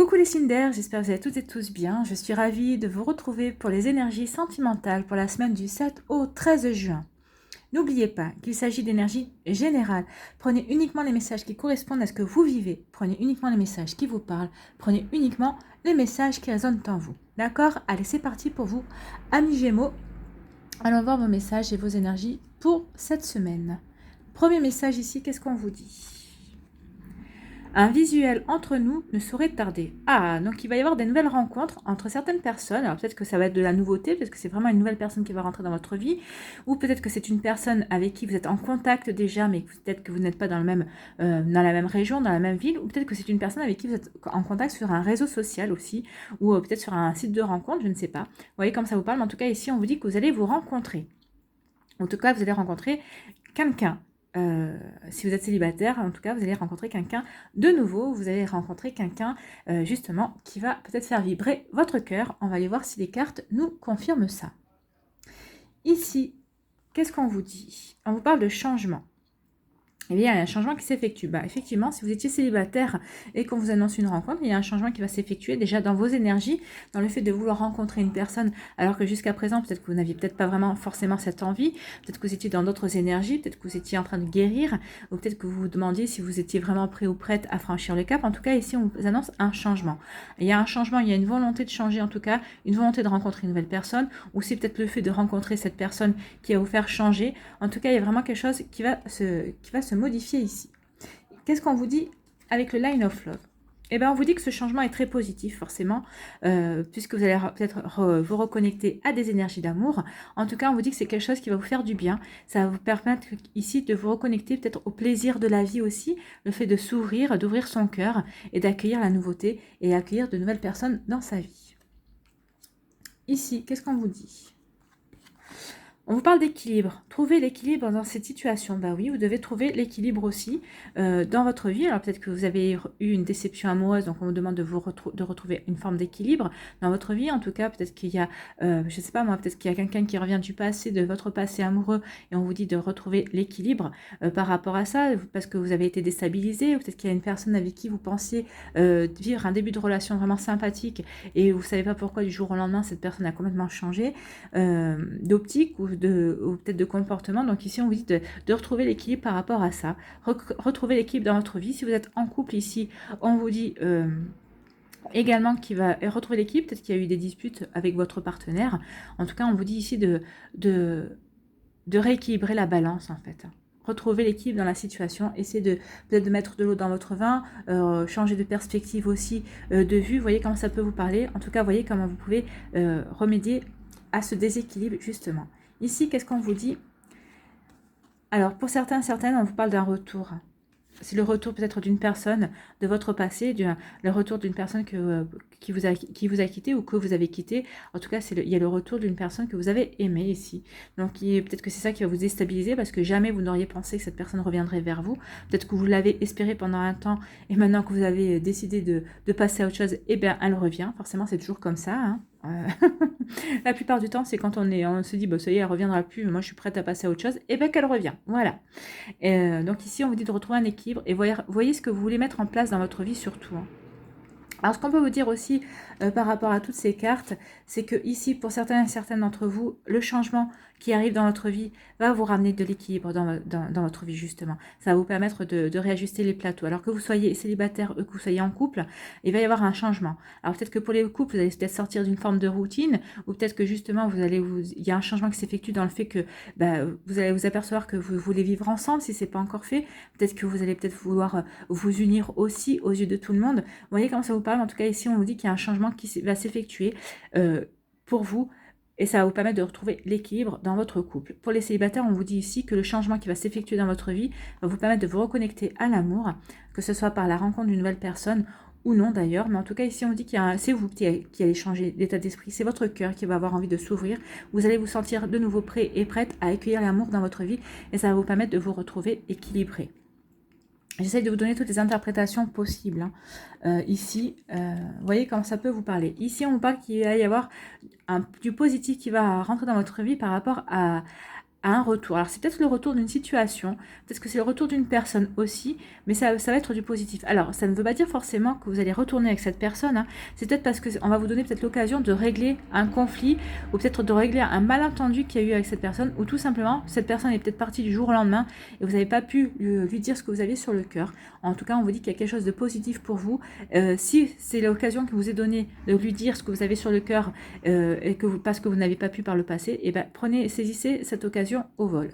Coucou les Cinder, j'espère que vous allez toutes et tous bien. Je suis ravie de vous retrouver pour les énergies sentimentales pour la semaine du 7 au 13 juin. N'oubliez pas qu'il s'agit d'énergie générale. Prenez uniquement les messages qui correspondent à ce que vous vivez. Prenez uniquement les messages qui vous parlent. Prenez uniquement les messages qui résonnent en vous. D'accord? Allez, c'est parti pour vous, amis Gémeaux. Allons voir vos messages et vos énergies pour cette semaine. Premier message ici, qu'est-ce qu'on vous dit? Un visuel entre nous ne saurait tarder. Ah, donc il va y avoir des nouvelles rencontres entre certaines personnes. Alors peut-être que ça va être de la nouveauté, peut-être que c'est vraiment une nouvelle personne qui va rentrer dans votre vie, ou peut-être que c'est une personne avec qui vous êtes en contact déjà, mais peut-être que vous n'êtes pas dans dans la même région, dans la même ville, ou peut-être que c'est une personne avec qui vous êtes en contact sur un réseau social aussi, ou peut-être sur un site de rencontre, je ne sais pas. Vous voyez comme ça vous parle, mais en tout cas ici on vous dit que vous allez vous rencontrer. En tout cas, vous allez rencontrer quelqu'un. Si vous êtes célibataire, en tout cas, vous allez rencontrer quelqu'un de nouveau. Vous allez rencontrer quelqu'un, justement, qui va peut-être faire vibrer votre cœur. On va aller voir si les cartes nous confirment ça. Ici, qu'est-ce qu'on vous dit? On vous parle de changement. Eh bien, il y a un changement qui s'effectue. Effectivement, si vous étiez célibataire et qu'on vous annonce une rencontre, il y a un changement qui va s'effectuer déjà dans vos énergies, dans le fait de vouloir rencontrer une personne, alors que jusqu'à présent, peut-être que vous n'aviez peut-être pas vraiment forcément cette envie, peut-être que vous étiez dans d'autres énergies, peut-être que vous étiez en train de guérir, ou peut-être que vous vous demandiez si vous étiez vraiment prêt ou prête à franchir le cap. En tout cas, ici, on vous annonce un changement. Il y a un changement, il y a une volonté de changer, en tout cas, une volonté de rencontrer une nouvelle personne, ou c'est peut-être le fait de rencontrer cette personne qui va vous faire changer. En tout cas, il y a vraiment quelque chose qui va se modifier ici. Qu'est-ce qu'on vous dit avec le Line of Love? Eh bien, on vous dit que ce changement est très positif, forcément, puisque vous allez peut-être vous reconnecter à des énergies d'amour. En tout cas, on vous dit que c'est quelque chose qui va vous faire du bien. Ça va vous permettre ici de vous reconnecter peut-être au plaisir de la vie aussi, le fait de s'ouvrir, d'ouvrir son cœur et d'accueillir la nouveauté et accueillir de nouvelles personnes dans sa vie. Ici, qu'est-ce qu'on vous dit? On vous parle d'équilibre. Trouver l'équilibre dans cette situation. Ben oui, vous devez trouver l'équilibre aussi dans votre vie. Alors peut-être que vous avez eu une déception amoureuse, donc on vous demande de retrouver une forme d'équilibre dans votre vie. En tout cas, peut-être qu'il y a, je ne sais pas moi, peut-être qu'il y a quelqu'un qui revient du passé, de votre passé amoureux, et on vous dit de retrouver l'équilibre par rapport à ça, parce que vous avez été déstabilisé, ou peut-être qu'il y a une personne avec qui vous pensiez vivre un début de relation vraiment sympathique, et vous ne savez pas pourquoi du jour au lendemain, cette personne a complètement changé d'optique ou peut-être de comportement. Donc ici, on vous dit de retrouver l'équilibre par rapport à ça. Retrouver l'équilibre dans votre vie. Si vous êtes en couple ici, on vous dit également qu'il va retrouver l'équilibre. Peut-être qu'il y a eu des disputes avec votre partenaire. En tout cas, on vous dit ici de rééquilibrer la balance, en fait. Retrouver l'équilibre dans la situation, essayer peut-être de mettre de l'eau dans votre vin, changer de perspective aussi, de vue. Voyez comment ça peut vous parler. En tout cas, voyez comment vous pouvez remédier à ce déséquilibre, justement. Ici, qu'est-ce qu'on vous dit? Alors, pour certaines, on vous parle d'un retour. C'est le retour peut-être d'une personne de votre passé, le retour d'une personne qui vous a quitté ou que vous avez quitté. En tout cas, il y a le retour d'une personne que vous avez aimée ici. Donc, peut-être que c'est ça qui va vous déstabiliser parce que jamais vous n'auriez pensé que cette personne reviendrait vers vous. Peut-être que vous l'avez espéré pendant un temps et maintenant que vous avez décidé de passer à autre chose, eh bien, elle revient. Forcément, c'est toujours comme ça, hein. La plupart du temps, c'est quand on se dit, bah, ça y est, elle reviendra plus, moi je suis prête à passer à autre chose, et bien qu'elle revient. Voilà. Donc ici, on vous dit de retrouver un équilibre et voyez ce que vous voulez mettre en place dans votre vie surtout. Hein. Alors, ce qu'on peut vous dire aussi par rapport à toutes ces cartes, c'est que ici, pour certains et certaines d'entre vous, le changement qui arrive dans votre vie va vous ramener de l'équilibre dans votre vie, justement. Ça va vous permettre de réajuster les plateaux. Alors que vous soyez célibataire ou que vous soyez en couple, il va y avoir un changement. Alors, peut-être que pour les couples, vous allez peut-être sortir d'une forme de routine, ou peut-être que justement, il y a un changement qui s'effectue dans le fait que vous allez vous apercevoir que vous voulez vivre ensemble, si ce n'est pas encore fait. Peut-être que vous allez vouloir vous unir aussi aux yeux de tout le monde. Vous voyez comment ça vous parle? En tout cas, ici, on vous dit qu'il y a un changement qui va s'effectuer pour vous et ça va vous permettre de retrouver l'équilibre dans votre couple. Pour les célibataires, on vous dit ici que le changement qui va s'effectuer dans votre vie va vous permettre de vous reconnecter à l'amour, que ce soit par la rencontre d'une nouvelle personne ou non d'ailleurs, mais en tout cas ici on dit c'est vous qui allez changer d'état d'esprit, c'est votre cœur qui va avoir envie de s'ouvrir, vous allez vous sentir de nouveau prêt et prête à accueillir l'amour dans votre vie et ça va vous permettre de vous retrouver équilibré. J'essaie de vous donner toutes les interprétations possibles. Hein. Ici, vous voyez comment ça peut vous parler. Ici, on vous parle qu'il va y avoir du positif qui va rentrer dans votre vie par rapport à un retour. Alors c'est peut-être le retour d'une situation, peut-être que c'est le retour d'une personne aussi, mais ça va être du positif. Alors ça ne veut pas dire forcément que vous allez retourner avec cette personne, hein. C'est peut-être parce qu'on va vous donner peut-être l'occasion de régler un conflit, ou peut-être de régler un malentendu qu'il y a eu avec cette personne, ou tout simplement cette personne est peut-être partie du jour au lendemain, et vous n'avez pas pu lui dire ce que vous aviez sur le cœur. En tout cas on vous dit qu'il y a quelque chose de positif pour vous. Si c'est l'occasion que vous est donnée de lui dire ce que vous avez sur le cœur, et que parce que vous n'avez pas pu par le passé, et ben saisissez cette occasion au vol.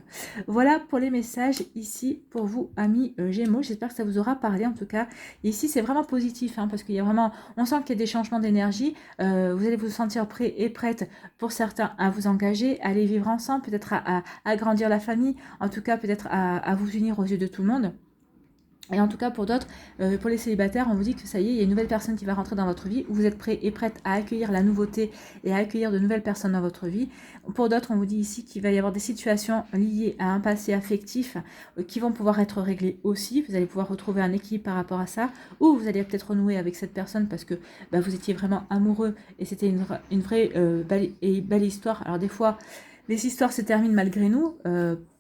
Voilà pour les messages ici pour vous, amis Gémeaux. J'espère que ça vous aura parlé en tout cas. Ici c'est vraiment positif, hein, parce qu'il y a vraiment, on sent qu'il y a des changements d'énergie. Vous allez vous sentir prêt et prête pour certains à vous engager, à aller vivre ensemble, peut-être à agrandir la famille, en tout cas peut-être à vous unir aux yeux de tout le monde. Et en tout cas, pour d'autres, pour les célibataires, on vous dit que ça y est, il y a une nouvelle personne qui va rentrer dans votre vie, où vous êtes prêt et prête à accueillir la nouveauté et à accueillir de nouvelles personnes dans votre vie. Pour d'autres, on vous dit ici qu'il va y avoir des situations liées à un passé affectif qui vont pouvoir être réglées aussi. Vous allez pouvoir retrouver un équilibre par rapport à ça, ou vous allez peut-être renouer avec cette personne parce que vous étiez vraiment amoureux et c'était une vraie belle histoire. Alors des fois, les histoires se terminent malgré nous,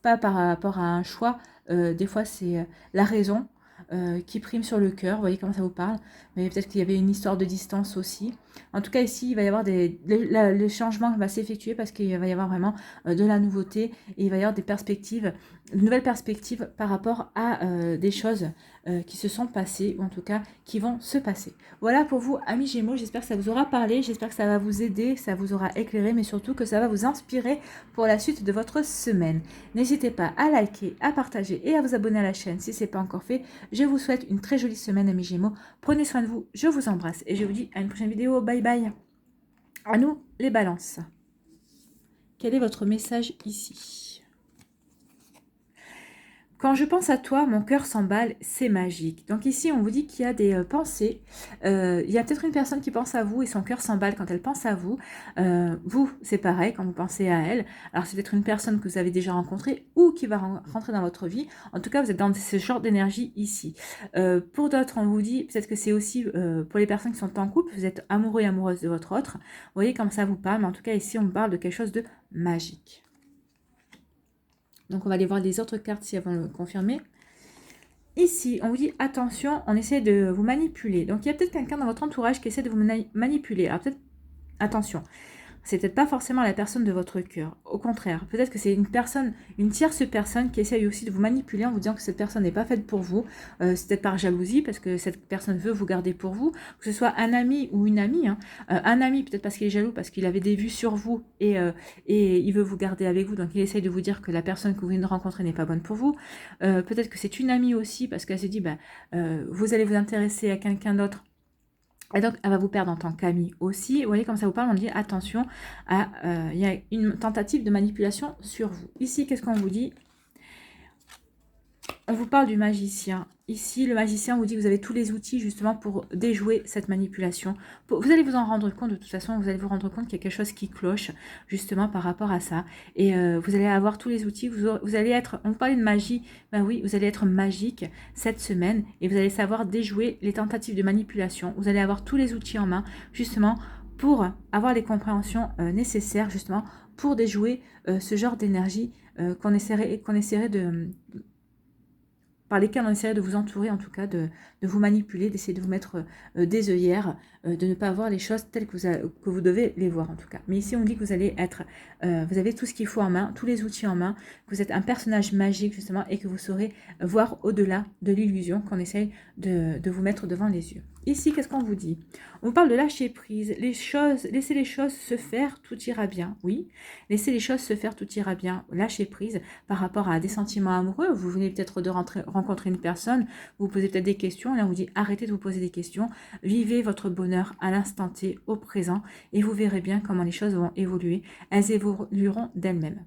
pas par rapport à un choix. Des fois, c'est la raison qui prime sur le cœur. Vous voyez comment ça vous parle. Mais peut-être qu'il y avait une histoire de distance aussi. En tout cas, ici, il va y avoir le changement va s'effectuer parce qu'il va y avoir vraiment de la nouveauté et il va y avoir des perspectives, de nouvelles perspectives par rapport à des choses qui se sont passées ou en tout cas qui vont se passer. Voilà pour vous, amis Gémeaux. J'espère que ça vous aura parlé. J'espère que ça va vous aider, ça vous aura éclairé, mais surtout que ça va vous inspirer pour la suite de votre semaine. N'hésitez pas à liker, à partager et à vous abonner à la chaîne si ce n'est pas encore fait. Je vous souhaite une très jolie semaine, amis Gémeaux. Prenez soin de vous, je vous embrasse et je vous dis à une prochaine vidéo. Bye bye. À nous, les balances. Quel est votre message ici ? Quand je pense à toi, mon cœur s'emballe, c'est magique. Donc ici, on vous dit qu'il y a des pensées. Il y a peut-être une personne qui pense à vous et son cœur s'emballe quand elle pense à vous. Vous, c'est pareil quand vous pensez à elle. Alors c'est peut-être une personne que vous avez déjà rencontrée ou qui va rentrer dans votre vie. En tout cas, vous êtes dans ce genre d'énergie ici. Pour d'autres, on vous dit, peut-être que c'est aussi pour les personnes qui sont en couple, vous êtes amoureux et amoureuse de votre autre. Vous voyez comme ça vous parle, mais en tout cas ici, on parle de quelque chose de magique. Donc, on va aller voir les autres cartes si elles vont le confirmer. Ici, on vous dit attention, on essaie de vous manipuler. Donc, il y a peut-être quelqu'un dans votre entourage qui essaie de vous manipuler. Alors, peut-être, attention, c'est peut-être pas forcément la personne de votre cœur. Au contraire, peut-être que c'est une tierce personne qui essaye aussi de vous manipuler en vous disant que cette personne n'est pas faite pour vous. C'est peut-être par jalousie parce que cette personne veut vous garder pour vous. Que ce soit un ami ou une amie. Hein. Un ami peut-être parce qu'il est jaloux, parce qu'il avait des vues sur vous et il veut vous garder avec vous. Donc il essaye de vous dire que la personne que vous venez de rencontrer n'est pas bonne pour vous. Peut-être que c'est une amie aussi parce qu'elle se dit vous allez vous intéresser à quelqu'un d'autre. Et donc, elle va vous perdre en tant qu'amie aussi. Vous voyez, comme ça vous parle, on dit attention, il y a une tentative de manipulation sur vous. Ici, qu'est-ce qu'on vous dit? On vous parle du magicien. Ici, le magicien vous dit que vous avez tous les outils justement pour déjouer cette manipulation. Vous allez vous en rendre compte, de toute façon, vous allez vous rendre compte qu'il y a quelque chose qui cloche justement par rapport à ça. Et vous allez avoir tous les outils, vous allez être, on parlait de magie, ben oui, vous allez être magique cette semaine et vous allez savoir déjouer les tentatives de manipulation. Vous allez avoir tous les outils en main justement pour avoir les compréhensions nécessaires justement pour déjouer ce genre d'énergie qu'on essaierait de... par lesquels on essaierait de vous entourer, en tout cas, de vous manipuler, d'essayer de vous mettre des œillères, de ne pas voir les choses telles que vous devez les voir, en tout cas. Mais ici, on dit que vous allez être, vous avez tout ce qu'il faut en main, tous les outils en main, que vous êtes un personnage magique, justement, et que vous saurez voir au-delà de l'illusion qu'on essaye de vous mettre devant les yeux. Ici, qu'est-ce qu'on vous dit? On parle de lâcher prise, laissez les choses se faire, tout ira bien, oui. Laissez les choses se faire, tout ira bien, lâcher prise par rapport à des sentiments amoureux. Vous venez peut-être de rencontrer une personne, vous posez peut-être des questions, et là on vous dit arrêtez de vous poser des questions, vivez votre bonheur à l'instant T, au présent, et vous verrez bien comment les choses vont évoluer. Elles évolueront d'elles-mêmes.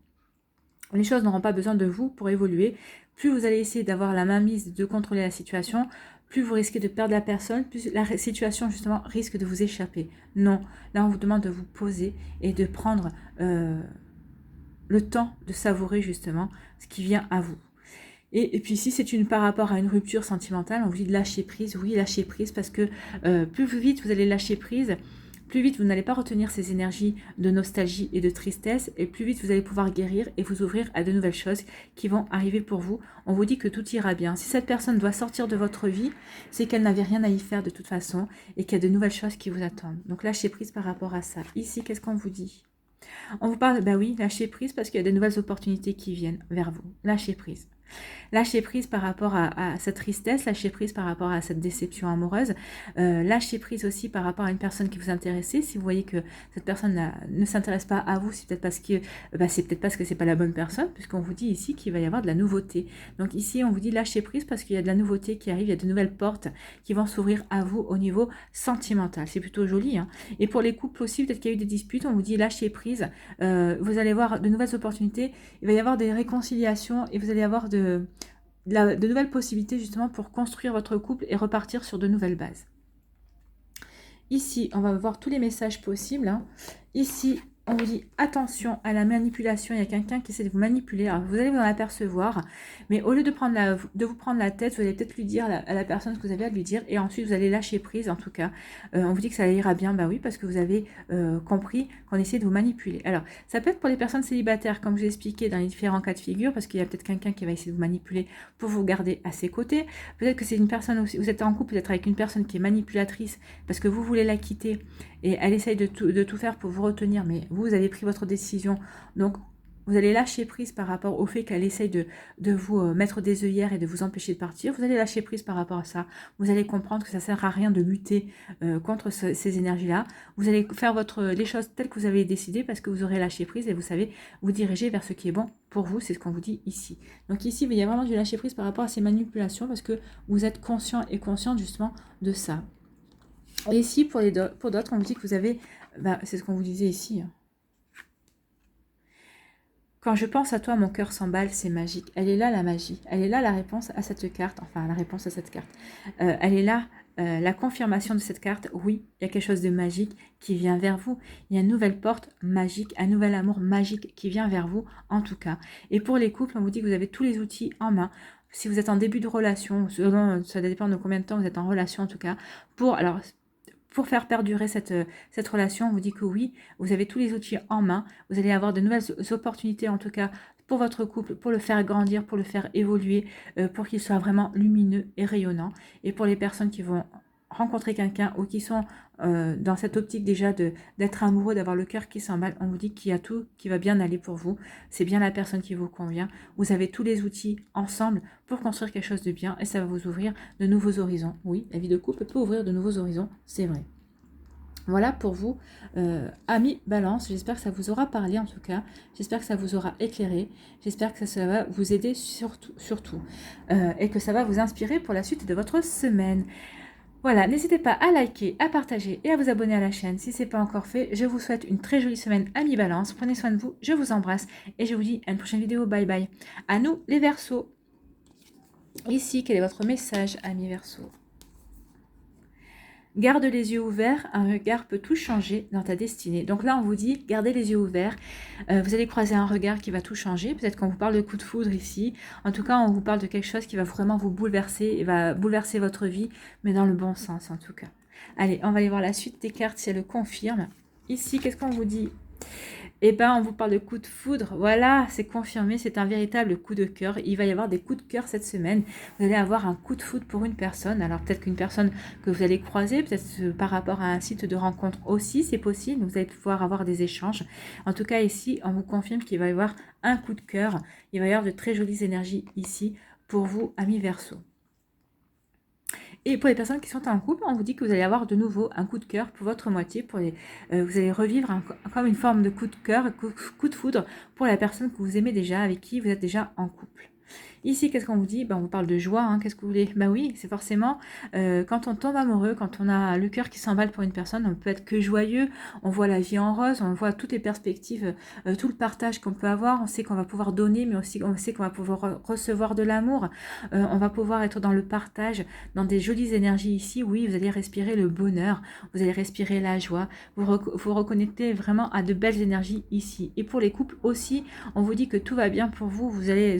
Les choses n'auront pas besoin de vous pour évoluer. Plus vous allez essayer d'avoir la mainmise, de contrôler la situation, plus vous risquez de perdre la personne, plus la situation justement risque de vous échapper. Non, là on vous demande de vous poser et de prendre le temps de savourer justement ce qui vient à vous. Et puis si c'est par rapport à une rupture sentimentale, on vous dit de lâcher prise. Oui, lâcher prise parce que plus vite vous allez lâcher prise, plus vite vous n'allez pas retenir ces énergies de nostalgie et de tristesse, et plus vite vous allez pouvoir guérir et vous ouvrir à de nouvelles choses qui vont arriver pour vous. On vous dit que tout ira bien. Si cette personne doit sortir de votre vie, c'est qu'elle n'avait rien à y faire de toute façon et qu'il y a de nouvelles choses qui vous attendent. Donc lâchez prise par rapport à ça. Ici, qu'est-ce qu'on vous dit? On vous parle, bah oui, lâchez prise parce qu'il y a de nouvelles opportunités qui viennent vers vous. Lâchez prise. Lâchez prise par rapport à cette tristesse, lâchez prise par rapport à cette déception amoureuse, lâchez prise aussi par rapport à une personne qui vous intéressait. Si vous voyez que cette personne ne s'intéresse pas à vous, c'est peut-être parce que c'est pas la bonne personne, puisqu'on vous dit ici qu'il va y avoir de la nouveauté. Donc ici, on vous dit lâchez prise parce qu'il y a de la nouveauté qui arrive, il y a de nouvelles portes qui vont s'ouvrir à vous au niveau sentimental. C'est plutôt joli, hein. Et pour les couples aussi, peut-être qu'il y a eu des disputes, on vous dit lâchez prise, vous allez voir de nouvelles opportunités, il va y avoir des réconciliations et vous allez avoir de nouvelles possibilités justement pour construire votre couple et repartir sur de nouvelles bases. Ici, on va voir tous les messages possibles, hein. Ici, on vous dit attention à la manipulation. Il y a quelqu'un qui essaie de vous manipuler. Alors, vous allez vous en apercevoir, mais au lieu de vous prendre la tête, vous allez peut-être lui dire à la personne ce que vous avez à lui dire, et ensuite vous allez lâcher prise. En tout cas, on vous dit que ça ira bien. Bah oui, parce que vous avez compris qu'on essaie de vous manipuler. Alors, ça peut être pour les personnes célibataires, comme je vous ai expliqué dans les différents cas de figure, parce qu'il y a peut-être quelqu'un qui va essayer de vous manipuler pour vous garder à ses côtés. Peut-être que c'est une personne aussi, vous êtes en couple peut-être avec une personne qui est manipulatrice parce que vous voulez la quitter et elle essaye de tout faire pour vous retenir, mais vous avez pris votre décision, donc vous allez lâcher prise par rapport au fait qu'elle essaye de vous mettre des œillères et de vous empêcher de partir. Vous allez lâcher prise par rapport à ça. Vous allez comprendre que ça ne sert à rien de lutter contre ces énergies-là. Vous allez faire les choses telles que vous avez décidé parce que vous aurez lâché prise et vous savez vous diriger vers ce qui est bon pour vous. C'est ce qu'on vous dit ici. Donc ici, il y a vraiment du lâcher prise par rapport à ces manipulations parce que vous êtes conscient et consciente justement de ça. Et ici, pour d'autres, on vous dit que vous avez... c'est ce qu'on vous disait ici. Quand je pense à toi, mon cœur s'emballe, c'est magique. Elle est là, la magie. Elle est là, la réponse à cette carte. Enfin, la réponse à cette carte. Elle est là, la confirmation de cette carte. Oui, il y a quelque chose de magique qui vient vers vous. Il y a une nouvelle porte magique, un nouvel amour magique qui vient vers vous, en tout cas. Et pour les couples, on vous dit que vous avez tous les outils en main. Si vous êtes en début de relation, ça dépend de combien de temps vous êtes en relation, en tout cas, pour faire perdurer cette relation, on vous dit que oui, vous avez tous les outils en main, vous allez avoir de nouvelles opportunités en tout cas pour votre couple, pour le faire grandir, pour le faire évoluer, pour qu'il soit vraiment lumineux et rayonnant. Et pour les personnes qui vont rencontrer quelqu'un ou qui sont dans cette optique déjà d'être amoureux, d'avoir le cœur qui s'emballe, on vous dit qu'il y a tout qui va bien aller pour vous. C'est bien la personne qui vous convient. Vous avez tous les outils ensemble pour construire quelque chose de bien et ça va vous ouvrir de nouveaux horizons. Oui, la vie de couple peut ouvrir de nouveaux horizons, c'est vrai. Voilà pour vous, amis Balance. J'espère que ça vous aura parlé en tout cas. J'espère que ça vous aura éclairé. J'espère que ça va vous aider surtout. Et que ça va vous inspirer pour la suite de votre semaine. Voilà, n'hésitez pas à liker, à partager et à vous abonner à la chaîne si ce n'est pas encore fait. Je vous souhaite une très jolie semaine, amis Balance. Prenez soin de vous, je vous embrasse et je vous dis à une prochaine vidéo. Bye bye. À nous les Verseaux. Ici, quel est votre message, amis Verseaux? Garde les yeux ouverts, un regard peut tout changer dans ta destinée. Donc là, on vous dit, gardez les yeux ouverts. Vous allez croiser un regard qui va tout changer. Peut-être qu'on vous parle de coup de foudre ici. En tout cas, on vous parle de quelque chose qui va vraiment vous bouleverser et va bouleverser votre vie, mais dans le bon sens en tout cas. Allez, on va aller voir la suite des cartes si elle le confirme. Ici, qu'est-ce qu'on vous dit ? Eh bien, on vous parle de coup de foudre. Voilà, c'est confirmé, c'est un véritable coup de cœur. Il va y avoir des coups de cœur cette semaine. Vous allez avoir un coup de foudre pour une personne. Alors, peut-être qu'une personne que vous allez croiser, peut-être par rapport à un site de rencontre aussi, c'est possible. Vous allez pouvoir avoir des échanges. En tout cas, ici, on vous confirme qu'il va y avoir un coup de cœur. Il va y avoir de très jolies énergies ici pour vous, amis Verseaux. Et pour les personnes qui sont en couple, on vous dit que vous allez avoir de nouveau un coup de cœur pour votre moitié. Vous allez revivre comme une forme de coup de cœur, coup de foudre pour la personne que vous aimez déjà, avec qui vous êtes déjà en couple. Ici, qu'est-ce qu'on vous dit ? On vous parle de joie, hein. Qu'est-ce que vous voulez ? Oui, c'est forcément quand on tombe amoureux, quand on a le cœur qui s'emballe pour une personne, on peut être que joyeux, on voit la vie en rose, on voit toutes les perspectives, tout le partage qu'on peut avoir, on sait qu'on va pouvoir donner, mais aussi on sait qu'on va pouvoir recevoir de l'amour, on va pouvoir être dans le partage, dans des jolies énergies ici. Oui, vous allez respirer le bonheur, vous allez respirer la joie, vous reconnectez vraiment à de belles énergies ici. Et pour les couples aussi, on vous dit que tout va bien pour vous, vous allez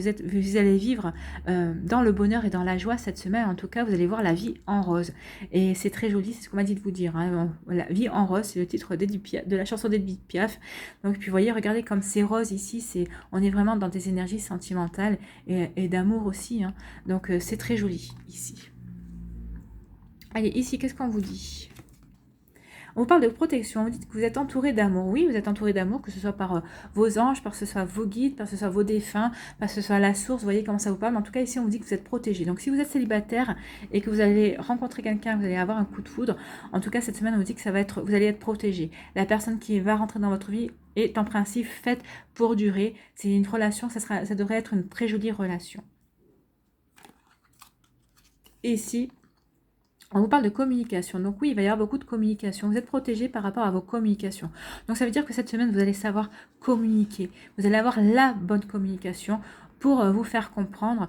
vivre vivre dans le bonheur et dans la joie cette semaine. En tout cas, vous allez voir la vie en rose. Et c'est très joli, c'est ce qu'on m'a dit de vous dire. Hein. La vie en rose, c'est le titre de la chanson d'Edith Piaf. Donc, puis vous voyez, regardez comme c'est rose ici. On est vraiment dans des énergies sentimentales et d'amour aussi. Hein. Donc, c'est très joli ici. Allez, ici, qu'est-ce qu'on vous dit ? On vous parle de protection, on vous dit que vous êtes entouré d'amour. Oui, vous êtes entouré d'amour, que ce soit par vos anges, par que ce soit vos guides, par que ce soit vos défunts, par que ce soit la source, vous voyez comment ça vous parle. Mais en tout cas, ici, on vous dit que vous êtes protégé. Donc, si vous êtes célibataire et que vous allez rencontrer quelqu'un, vous allez avoir un coup de foudre, en tout cas, cette semaine, on vous dit que vous allez être protégé. La personne qui va rentrer dans votre vie est en principe faite pour durer. C'est une relation, ça devrait être une très jolie relation. Et ici, on vous parle de communication. Donc oui, il va y avoir beaucoup de communication. Vous êtes protégé par rapport à vos communications. Donc ça veut dire que cette semaine, vous allez savoir communiquer. Vous allez avoir la bonne communication pour vous faire comprendre,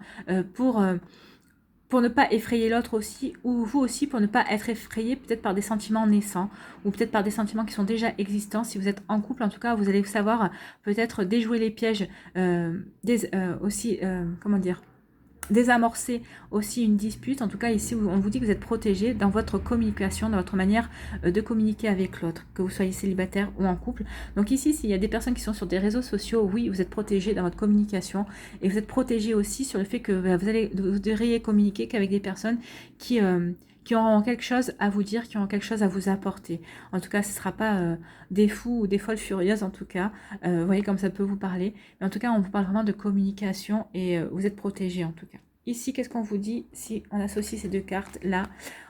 pour ne pas effrayer l'autre aussi, ou vous aussi pour ne pas être effrayé peut-être par des sentiments naissants, ou peut-être par des sentiments qui sont déjà existants. Si vous êtes en couple, en tout cas, vous allez savoir peut-être déjouer les pièges, comment dire, désamorcer aussi une dispute. En tout cas, ici, on vous dit que vous êtes protégé dans votre communication, dans votre manière de communiquer avec l'autre, que vous soyez célibataire ou en couple. Donc ici, s'il y a des personnes qui sont sur des réseaux sociaux, oui, vous êtes protégé dans votre communication et vous êtes protégé aussi sur le fait que vous devriez communiquer qu'avec des personnes qui auront quelque chose à vous dire, qui auront quelque chose à vous apporter. En tout cas, ce ne sera pas des fous ou des folles furieuses, en tout cas. Vous voyez comme ça peut vous parler. Mais en tout cas, on vous parle vraiment de communication et vous êtes protégé, en tout cas. Ici, qu'est-ce qu'on vous dit si on associe ces deux cartes là?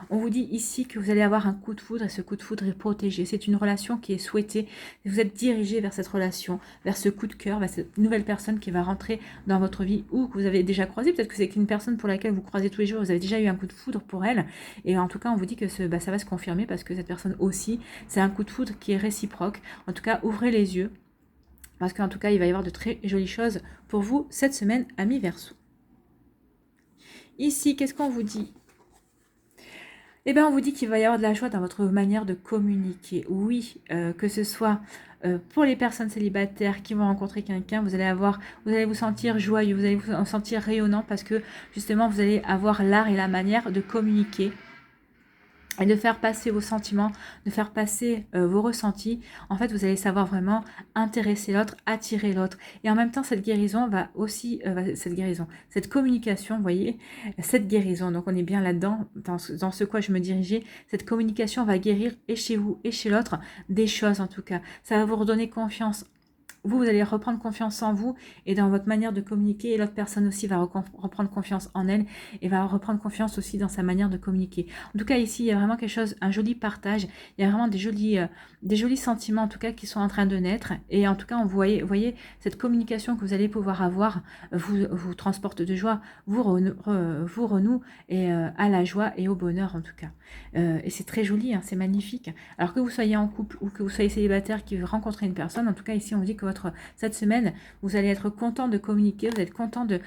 On vous dit ici que vous allez avoir un coup de foudre et ce coup de foudre est protégé. C'est une relation qui est souhaitée. Vous êtes dirigé vers cette relation, vers ce coup de cœur, vers cette nouvelle personne qui va rentrer dans votre vie ou que vous avez déjà croisé. Peut-être que c'est une personne pour laquelle vous croisez tous les jours. Vous avez déjà eu un coup de foudre pour elle. Et en tout cas, on vous dit que ça va se confirmer parce que cette personne aussi, c'est un coup de foudre qui est réciproque. En tout cas, ouvrez les yeux parce qu'en tout cas, il va y avoir de très jolies choses pour vous cette semaine, amis Verseau. Ici, qu'est-ce qu'on vous dit? Eh bien, on vous dit qu'il va y avoir de la joie dans votre manière de communiquer. Oui, que ce soit pour les personnes célibataires qui vont rencontrer quelqu'un, vous allez vous sentir joyeux, vous allez vous sentir rayonnant parce que justement, vous allez avoir l'art et la manière de communiquer et de faire passer vos sentiments, de faire passer vos ressentis. En fait, vous allez savoir vraiment intéresser l'autre, attirer l'autre. Et en même temps, cette guérison va aussi, cette communication, vous voyez, cette guérison, donc on est bien là-dedans, dans ce quoi je me dirigeais, cette communication va guérir et chez vous et chez l'autre des choses en tout cas. Ça va vous redonner confiance. Vous allez reprendre confiance en vous et dans votre manière de communiquer et l'autre personne aussi va reprendre confiance en elle et va reprendre confiance aussi dans sa manière de communiquer. En tout cas, ici, il y a vraiment quelque chose, un joli partage, il y a vraiment des jolis sentiments en tout cas qui sont en train de naître et en tout cas, vous voyez cette communication que vous allez pouvoir avoir vous transporte de joie, vous renoue et à la joie et au bonheur en tout cas. Et c'est très joli, hein, c'est magnifique. Alors que vous soyez en couple ou que vous soyez célibataire qui rencontrez une personne, en tout cas ici on dit que cette semaine, vous allez être content de communiquer, vous allez être content de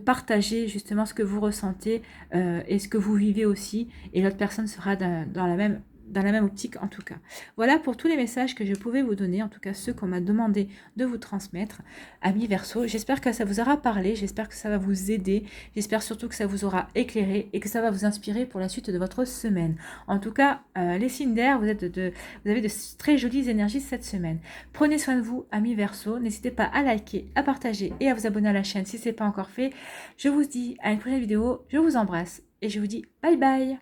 partager justement ce que vous ressentez et ce que vous vivez aussi. Et l'autre personne sera dans la même optique en tout cas. Voilà pour tous les messages que je pouvais vous donner, en tout cas ceux qu'on m'a demandé de vous transmettre, amis Verseau. J'espère que ça vous aura parlé, j'espère que ça va vous aider, j'espère surtout que ça vous aura éclairé et que ça va vous inspirer pour la suite de votre semaine. En tout cas, les signes d'air, vous avez de très jolies énergies cette semaine. Prenez soin de vous, amis Verseau. N'hésitez pas à liker, à partager et à vous abonner à la chaîne si ce n'est pas encore fait. Je vous dis à une prochaine vidéo, je vous embrasse et je vous dis bye bye.